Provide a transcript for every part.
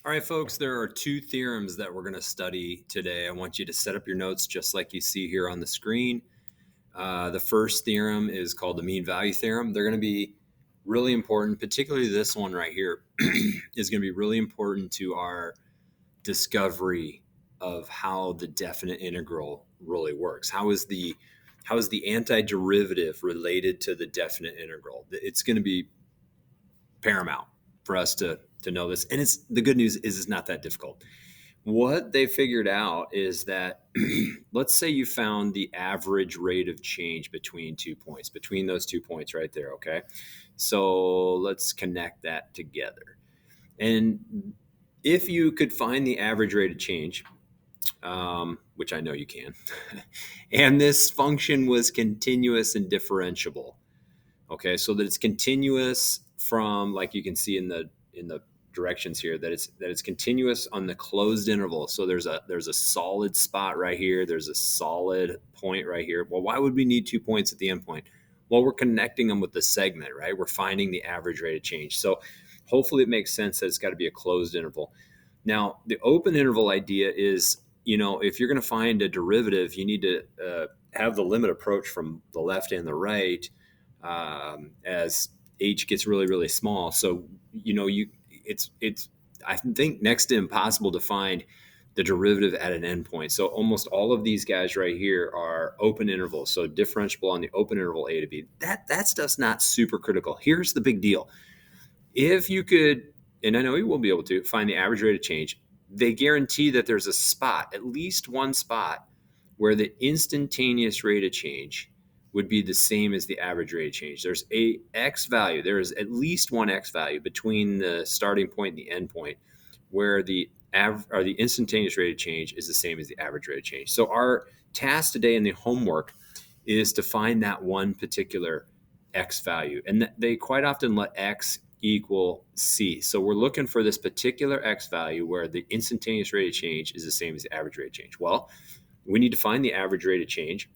All right, folks, there are two theorems that we're going to study today. I want you to set up your notes just like you see here on the screen. The first theorem is called the mean value theorem. They're going to be really important, particularly this one right here is going to be really important to our discovery of how the definite integral really works. How is the antiderivative related to the definite integral? It's going to be paramount for us to know this. And it's the good news is it's not that difficult. What they figured out is that let's say you found the average rate of change between 2 points, between those 2 points right there. Okay. So let's connect that together. And if you could find the average rate of change, which I know you can, and this function was continuous and differentiable. Okay, so that it's continuous from, like you can see in the directions here, that it's continuous on the closed interval. So there's a solid spot right here. There's a solid point right here. Well, why would we need 2 points at the end point? Well, we're connecting them with the segment, right? We're finding the average rate of change. So hopefully it makes sense that it's got to be a closed interval. Now, the open interval idea is, if you're going to find a derivative, you need to have the limit approach from the left and the right as h gets really, really small. So, it's I think next to impossible to find the derivative at an endpoint. So almost all of these guys right here are open intervals. So differentiable on the open interval a to b. That stuff's not super critical. Here's the big deal. If you could, and I know you will be able to, find the average rate of change, they guarantee that there's a spot, at least one spot, where the instantaneous rate of change would be the same as the average rate of change. There's a x value. There is at least one x value between the starting point and the end point where the instantaneous rate of change is the same as the average rate of change. So our task today in the homework is to find that one particular x value. And they quite often let x equal c. So we're looking for this particular x value where the instantaneous rate of change is the same as the average rate of change. Well, we need to find the average rate of change.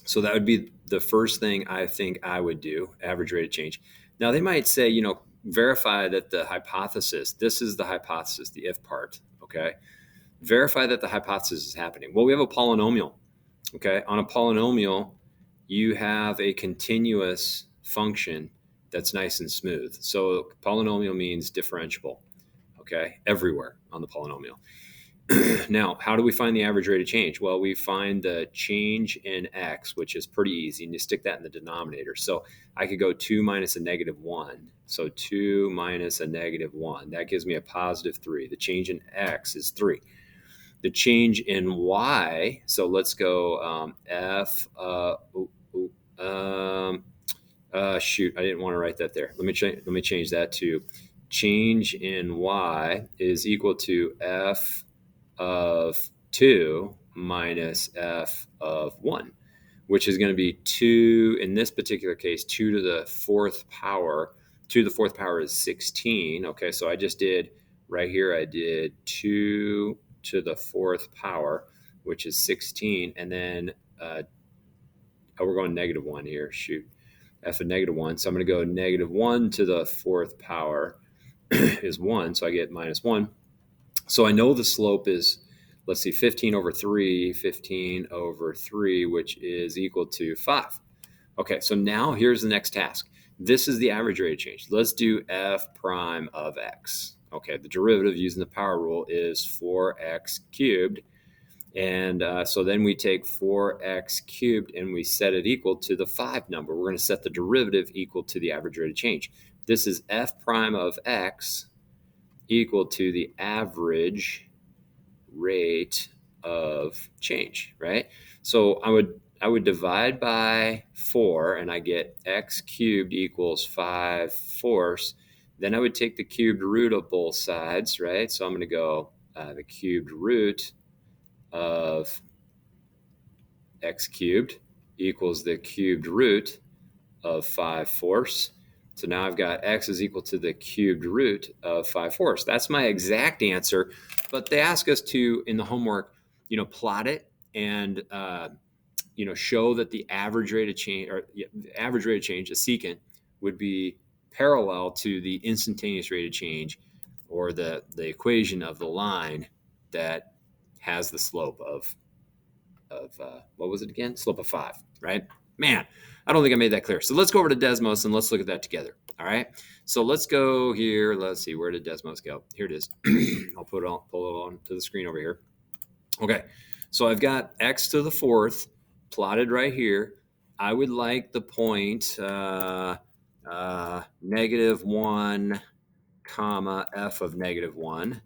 So that would be the first thing I think I would do, average rate of change. Now they might say, verify that the hypothesis, this is the hypothesis, the if part, okay? Verify that the hypothesis is happening. Well, we have a polynomial, okay? On a polynomial, you have a continuous function that's nice and smooth. So polynomial means differentiable, okay? Everywhere on the polynomial. Now, how do we find the average rate of change? Well, we find the change in x, which is pretty easy, and you stick that in the denominator. So I could go 2 minus a negative 1. So 2 minus a negative 1. That gives me a positive 3. The change in x is 3. The change in y, so let's go shoot, I didn't want to write that there. Let me change that to change in y is equal to f of 2 minus f of 1, which is going to be 2, in this particular case, 2 to the fourth power. 2 to the fourth power is 16. Okay, so I just did, right here, I did 2 to the fourth power, which is 16. And then we're going negative 1 here. Shoot, f of negative 1. So I'm going to go negative 1 to the fourth power is 1. So I get minus 1. So I know the slope is, let's see, 15 over 3, which is equal to 5. Okay, so now here's the next task. This is the average rate of change. Let's do f prime of x. Okay, the derivative using the power rule is 4x cubed. And so then we take 4x cubed and we set it equal to the 5 number. We're going to set the derivative equal to the average rate of change. This is f prime of x equal to the average rate of change, right? So I would divide by 4 and I get x cubed equals 5/4. Then I would take the cubed root of both sides, right? So I'm going to go the cubed root of x cubed equals the cubed root of 5/4. So now I've got x is equal to the cubed root of 5/4. That's my exact answer, but they ask us to, in the homework, plot it and, show that the average rate of change, or the average rate of change, a secant, would be parallel to the instantaneous rate of change, or the equation of the line that has the slope of what was it again? Slope of 5, right? Man, I don't think I made that clear. So let's go over to Desmos and let's look at that together. All right. So let's go here. Let's see, where did Desmos go? Here it is. I'll pull it on to the screen over here. Okay. So I've got x to the fourth plotted right here. I would like the point -1 comma f of -1.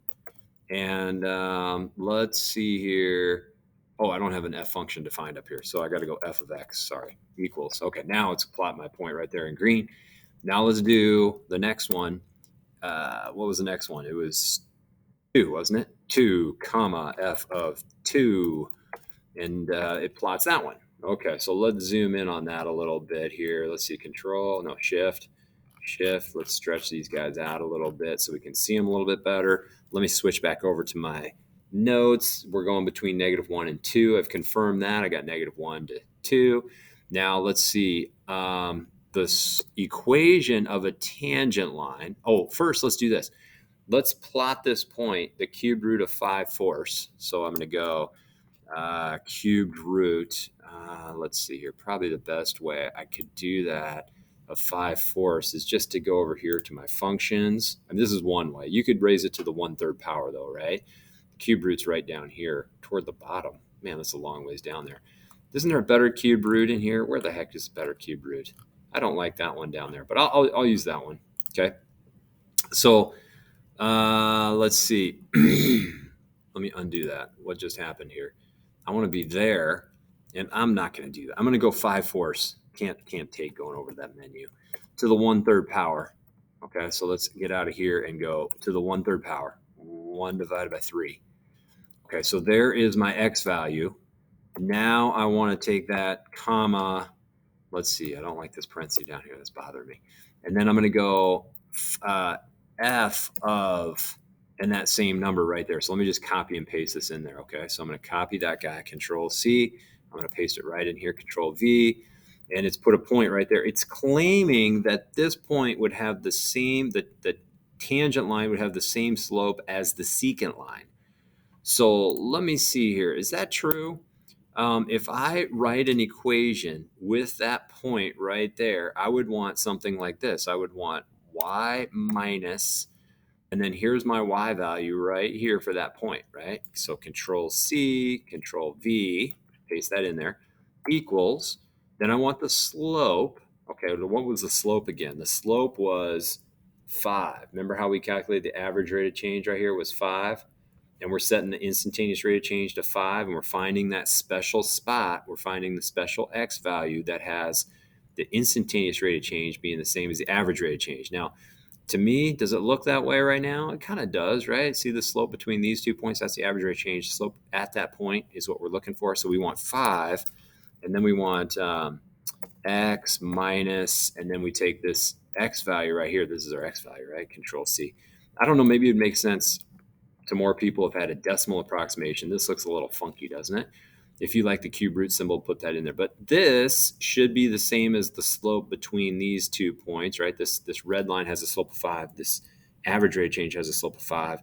And let's see here. Oh, I don't have an f function defined up here, so I got to go f of x. Sorry, equals. Okay, now it's plot my point right there in green. Now let's do the next one. What was the next one? It was 2, wasn't it? 2 comma f of 2, and it plots that one. Okay, so let's zoom in on that a little bit here. Let's see, shift. Let's stretch these guys out a little bit so we can see them a little bit better. Let me switch back over to my notes. We're going between -1 and 2. I've confirmed that. I got -1 to 2. Now let's see this equation of a tangent line. Oh, first let's do this. Let's plot this point, the cubed root of 5/4. So I'm going to go cubed root. Let's see here. Probably the best way I could do that of 5/4 is just to go over here to my functions. And this is one way. You could raise it to the 1/3 power though, right? Cube root's right down here toward the bottom. Man, that's a long ways down there. Isn't there a better cube root in here? Where the heck is a better cube root? I don't like that one down there, but I'll use that one. Okay. So let's see. Let me undo that. What just happened here? I want to be there, and I'm not going to do that. I'm going to go 5/4. Can't take going over that menu to the 1/3 power. Okay, so let's get out of here and go to the 1/3 power. 1 divided by 3. Okay, so there is my x value. Now I want to take that comma. Let's see. I don't like this parenthesis down here. That's bothering me. And then I'm going to go f of, and that same number right there. So let me just copy and paste this in there. Okay, so I'm going to copy that guy, Control C. I'm going to paste it right in here, Control V, and it's put a point right there. It's claiming that this point would have the same, the tangent line would have the same slope as the secant line. So let me see here. Is that true? If I write an equation with that point right there, I would want something like this. I would want y minus, and then here's my y value right here for that point, right? So Control C, Control V, paste that in there, equals, then I want the slope. Okay, what was the slope again? The slope was 5. Remember how we calculated the average rate of change right here was 5? And we're setting the instantaneous rate of change to 5, and we're finding that special spot. We're finding the special x value that has the instantaneous rate of change being the same as the average rate of change. Now, to me, does it look that way right now? It kind of does, right? See the slope between these 2 points? That's the average rate of change. The slope at that point is what we're looking for. So we want 5, and then we want x minus, and then we take this x value right here. This is our x value, right? Control C. I don't know, maybe it would make sense to more people have had a decimal approximation. This looks a little funky, doesn't it? If you like the cube root symbol, put that in there. But this should be the same as the slope between these 2 points, right? This red line has a slope of 5. This average rate of change has a slope of 5.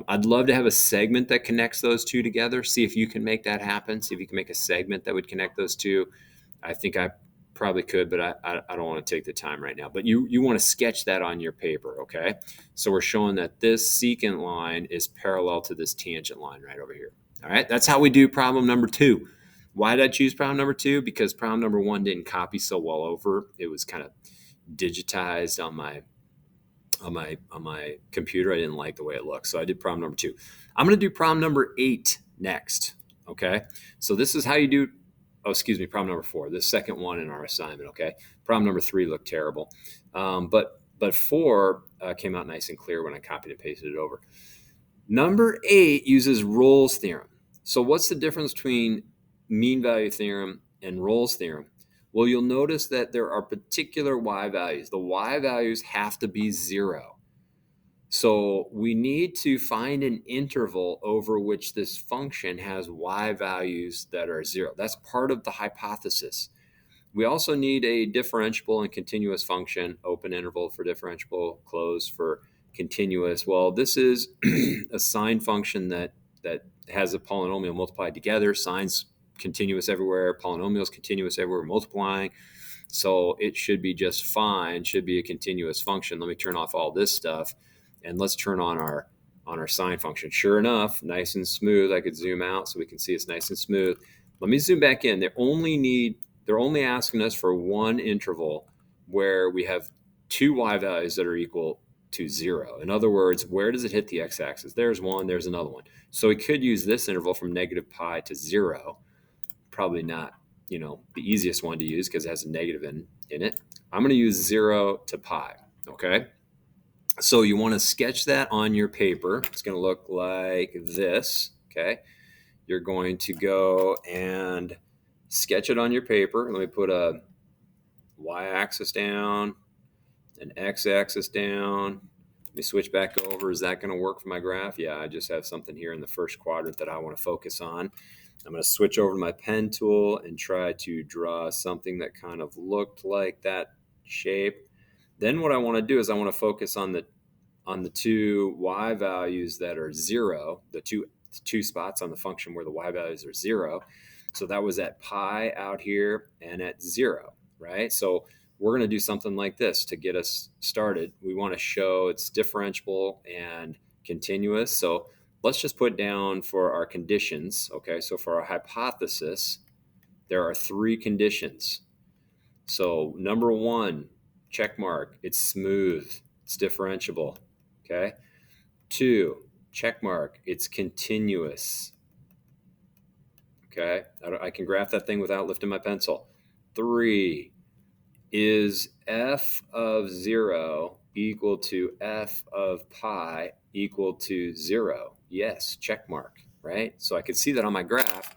I'd love to have a segment that connects those two together. See if you can make that happen. See if you can make a segment that would connect those two. I think I probably could, but I don't want to take the time right now. But you want to sketch that on your paper, okay? So we're showing that this secant line is parallel to this tangent line right over here. All right, that's how we do problem number 2. Why did I choose problem number 2? Because problem number 1 didn't copy so well over. It was kind of digitized on my computer. I didn't like the way it looked, so I did problem number 2. I'm going to do problem number 8 next. Okay, so this is how you do. Oh, excuse me, problem number 4. The second one in our assignment. Okay, problem number 3 looked terrible, but 4 came out nice and clear when I copied and pasted it over. Number 8 uses Rolle's theorem. So what's the difference between mean value theorem and Rolle's theorem? Well, you'll notice that there are particular y values. The y values have to be 0. So we need to find an interval over which this function has y values that are 0. That's part of the hypothesis. We also need a differentiable and continuous function, open interval for differentiable, closed for continuous. Well, this is a sine function that has a polynomial multiplied together. Sine's continuous everywhere, polynomial's continuous everywhere, multiplying. So it should be just fine, should be a continuous function. Let me turn off all this stuff and let's turn on our sine function. Sure enough, nice and smooth. I could zoom out so we can see it's nice and smooth. Let me zoom back in. They're only asking us for one interval where we have two y values that are equal to 0. In other words, where does it hit the x-axis? There's one, there's another one. So we could use this interval from negative pi to 0. Probably not, the easiest one to use because it has a negative in it. I'm going to use 0 to pi, okay? So you want to sketch that on your paper. It's going to look like this, okay? You're going to go and sketch it on your paper. Let me put a y-axis down, an x-axis down. Let me switch back over. Is that going to work for my graph? Yeah, I just have something here in the first quadrant that I want to focus on. I'm going to switch over to my pen tool and try to draw something that kind of looked like that shape. Then what I want to do is I want to focus on the two y values that are 0, the two spots on the function where the y values are 0. So that was at pi out here and at 0, right? So we're going to do something like this to get us started. We want to show it's differentiable and continuous. So let's just put down for our conditions, okay? So for our hypothesis, there are 3 conditions. So number 1, check mark, it's smooth, it's differentiable, okay? 2, check mark, it's continuous, okay? I can graph that thing without lifting my pencil. 3, is f of 0 equal to f of pi equal to 0? Yes, check mark, right? So I can see that on my graph.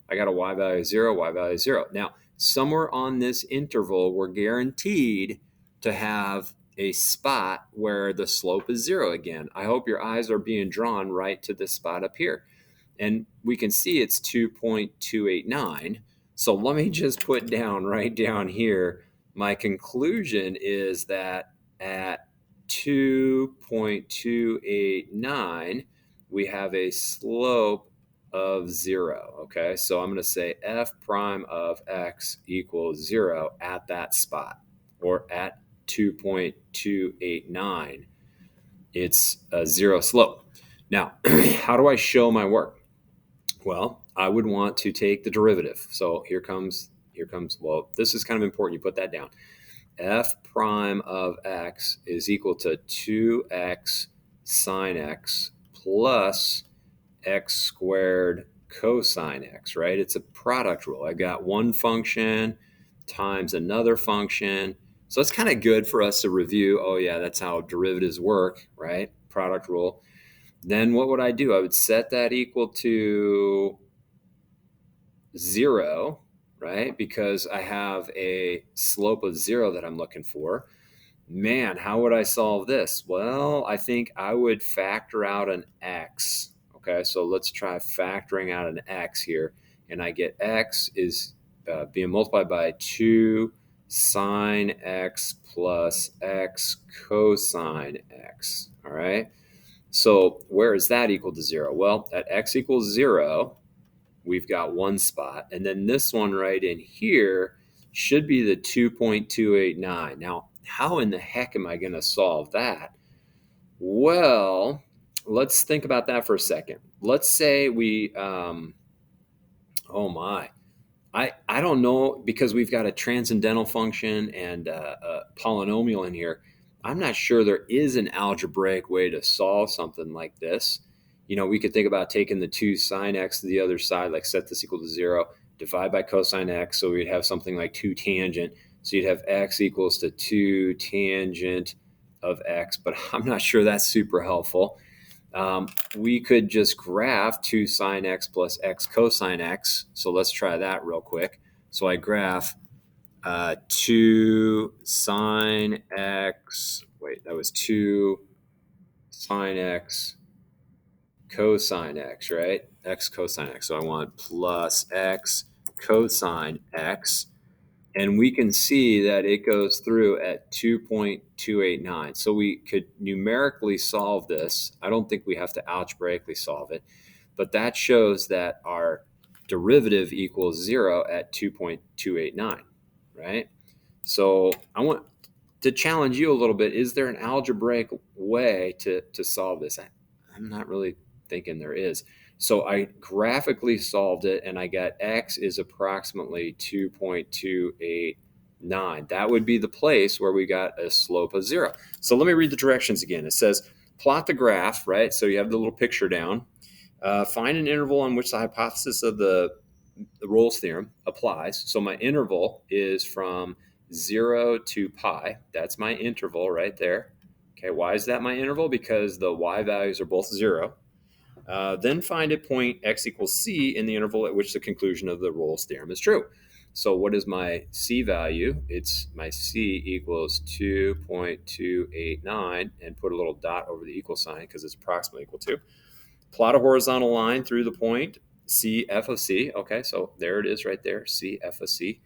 I got a y value of 0, y value of 0. Now, somewhere on this interval, we're guaranteed to have a spot where the slope is 0 again. I hope your eyes are being drawn right to this spot up here. And we can see it's 2.289. So let me just put down right down here, my conclusion is that at 2.289, we have a slope of 0, okay? So I'm going to say f prime of x equals 0 at that spot, or at 2.289. It's a 0 slope. Now, how do I show my work? Well, I would want to take the derivative. So here comes, well, this is kind of important. You put that down. F prime of x is equal to 2x sine x plus x squared cosine x, right? It's a product rule. I got one function times another function. So it's kind of good for us to review. Oh yeah, that's how derivatives work, right? Product rule. Then what would I do? I would set that equal to 0, right? Because I have a slope of 0 that I'm looking for. Man, how would I solve this? Well, I think I would factor out an x. Okay, so let's try factoring out an x here. And I get x is being multiplied by 2 sine x plus x cosine x. All right. So where is that equal to 0? Well, at x equals 0, we've got one spot. And then this one right in here should be the 2.289. Now, how in the heck am I going to solve that? Well, let's think about that for a second. Let's say we, oh my, I don't know, because we've got a transcendental function and a polynomial in here. I'm not sure there is an algebraic way to solve something like this. We could think about taking the 2 sine x to the other side, like set this equal to 0, divide by cosine x, so we'd have something like 2 tangent. So you'd have x equals to 2 tangent of x, but I'm not sure that's super helpful. We could just graph 2 sine x plus x cosine x. So let's try that real quick. So I graph 2 sine x, wait, that was 2 sine x cosine x, right? X cosine x. So I want plus x cosine x. And we can see that it goes through at 2.289. So we could numerically solve this. I don't think we have to algebraically solve it, but that shows that our derivative equals 0 at 2.289, right? So I want to challenge you a little bit. Is there an algebraic way to solve this? I'm not really thinking there is. So I graphically solved it and I got x is approximately 2.289. That would be the place where we got a slope of 0. So let me read the directions again. It says plot the graph, right? So you have the little picture down. Find an interval on which the hypothesis of the Rolle's theorem applies. So my interval is from 0 to pi. That's my interval right there. Okay, why is that my interval? Because the y values are both 0. Then find a point x equals c in the interval at which the conclusion of the Rolle's theorem is true. So what is my c value? It's my c equals 2.289, and put a little dot over the equal sign because it's approximately equal to. Plot a horizontal line through the point C f of c. Okay, so there it is right there, C f of c.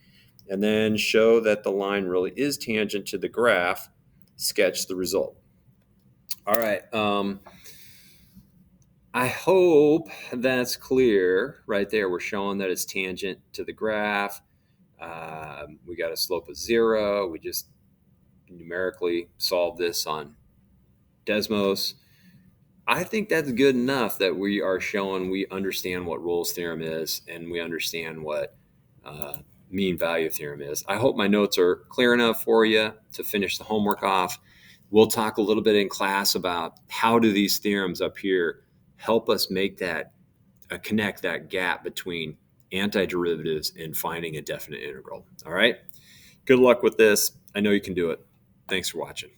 And then show that the line really is tangent to the graph. Sketch the result. All right. I hope that's clear right there. We're showing that it's tangent to the graph. We got a slope of 0. We just numerically solved this on Desmos. I think that's good enough that we are showing we understand what Rolle's theorem is and we understand what mean value theorem is. I hope my notes are clear enough for you to finish the homework off. We'll talk a little bit in class about how do these theorems up here help us make that connect that gap between antiderivatives and finding a definite integral. All right. Good luck with this. I know you can do it. Thanks for watching.